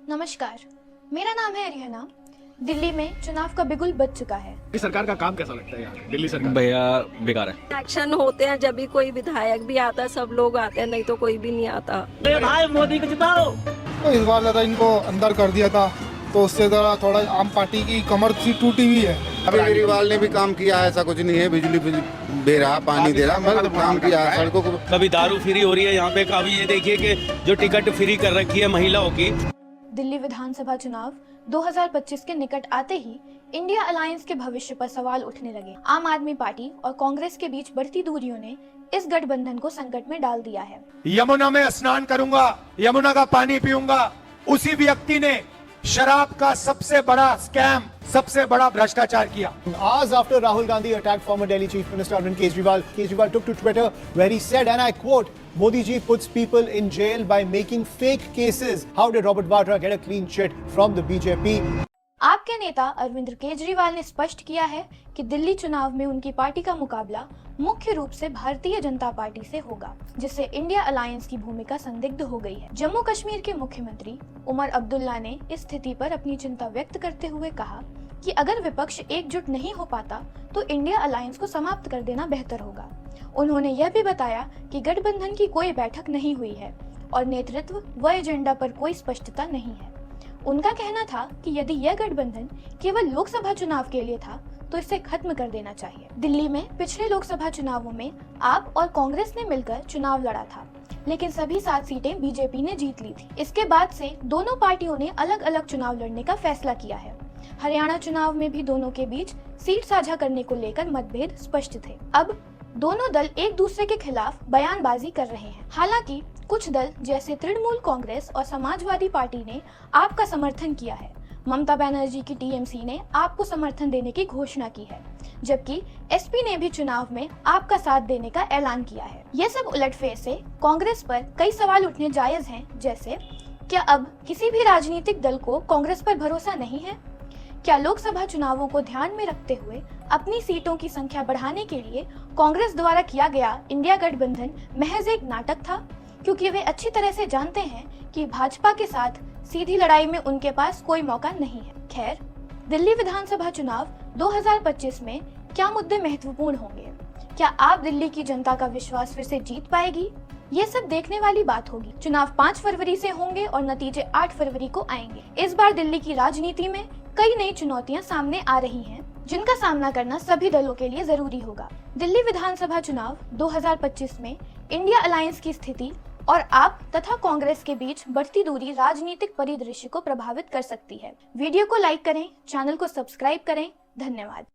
नमस्कार, मेरा नाम है रिहाना। दिल्ली में चुनाव का बिगुल बज चुका है। इस सरकार का काम कैसा लगता है यार? दिल्ली सरकार भैया बेकार है। एक्शन होते हैं जब भी कोई विधायक भी आता है, सब लोग आते हैं, नहीं तो कोई भी नहीं आता। भाई मोदी को जिताओ। तो इस बार ज़्यादा इनको अंदर कर दिया था, तो उससे थोड़ा आम पार्टी की कमर सी टूटी हुई है। अभी केजरीवाल ने भी काम किया है, ऐसा कुछ नहीं है। बिजली दे रहा, पानी दे रहा, मतलब काम किया है। सड़कों को कभी दारू फ्री हो रही है यहाँ पे, कभी ये देखिए कि जो टिकट फ्री कर रखी है महिलाओं की। दिल्ली विधानसभा चुनाव 2025 के निकट आते ही इंडिया अलायंस के भविष्य पर सवाल उठने लगे। आम आदमी पार्टी और कांग्रेस के बीच बढ़ती दूरियों ने इस गठबंधन को संकट में डाल दिया है। यमुना में स्नान करूंगा, यमुना का पानी पीऊंगा, उसी व्यक्ति ने शराब का सबसे बड़ा स्कैम, सबसे बड़ा भ्रष्टाचार किया। Hours after Rahul Gandhi attacked former Delhi Chief Minister Arvind Kejriwal took to Twitter where he said, and I quote, Modi ji puts people in jail by making fake cases. How did Robert Vadra get a clean chit from the BJP? आपके नेता अरविंद केजरीवाल ने स्पष्ट किया है कि दिल्ली चुनाव में उनकी पार्टी का मुकाबला मुख्य रूप से भारतीय जनता पार्टी से होगा, जिससे इंडिया अलायंस की भूमिका संदिग्ध हो गई है। जम्मू कश्मीर के मुख्यमंत्री उमर अब्दुल्ला ने इस स्थिति पर अपनी चिंता व्यक्त करते हुए कहा कि अगर विपक्ष एकजुट नहीं हो पाता तो इंडिया अलायंस को समाप्त कर देना बेहतर होगा। उन्होंने यह भी बताया कि गठबंधन की कोई बैठक नहीं हुई है और नेतृत्व व एजेंडा पर कोई स्पष्टता नहीं है। उनका कहना था कि यदि यह गठबंधन केवल लोकसभा चुनाव के लिए था तो इसे खत्म कर देना चाहिए। दिल्ली में पिछले लोकसभा चुनावों में आप और कांग्रेस ने मिलकर चुनाव लड़ा था, लेकिन सभी 7 सीटें बीजेपी ने जीत ली थी। इसके बाद से दोनों पार्टियों ने अलग अलग चुनाव लड़ने का फैसला किया है। हरियाणा चुनाव में भी दोनों के बीच सीट साझा करने को लेकर मतभेद स्पष्ट थे। अब दोनों दल एक दूसरे के खिलाफ बयानबाजी कर रहे हैं। हालांकि कुछ दल जैसे तृणमूल कांग्रेस और समाजवादी पार्टी ने आपका समर्थन किया है। ममता बनर्जी की टीएमसी ने आपको समर्थन देने की घोषणा की है, जबकि एसपी ने भी चुनाव में आपका साथ देने का ऐलान किया है। ये सब उलटफेर से कांग्रेस पर कई सवाल उठने जायज हैं, जैसे क्या अब किसी भी राजनीतिक दल को कांग्रेस पर भरोसा नहीं है? क्या लोकसभा चुनावों को ध्यान में रखते हुए अपनी सीटों की संख्या बढ़ाने के लिए कांग्रेस द्वारा किया गया इंडिया गठबंधन महज एक नाटक था, क्योंकि वे अच्छी तरह से जानते हैं कि भाजपा के साथ सीधी लड़ाई में उनके पास कोई मौका नहीं है। खैर, दिल्ली विधानसभा चुनाव 2025 में क्या मुद्दे महत्वपूर्ण होंगे? क्या आप दिल्ली की जनता का विश्वास फिर से जीत पाएगी? ये सब देखने वाली बात होगी। चुनाव 5 फरवरी से होंगे और नतीजे 8 फरवरी को आएंगे। इस बार दिल्ली की राजनीति में कई नई चुनौतियां सामने आ रही हैं, जिनका सामना करना सभी दलों के लिए जरूरी होगा। दिल्ली विधानसभा चुनाव 2025 में इंडिया अलायंस की स्थिति और आप तथा कांग्रेस के बीच बढ़ती दूरी राजनीतिक परिदृश्य को प्रभावित कर सकती है। वीडियो को लाइक करें, चैनल को सब्सक्राइब करें। धन्यवाद।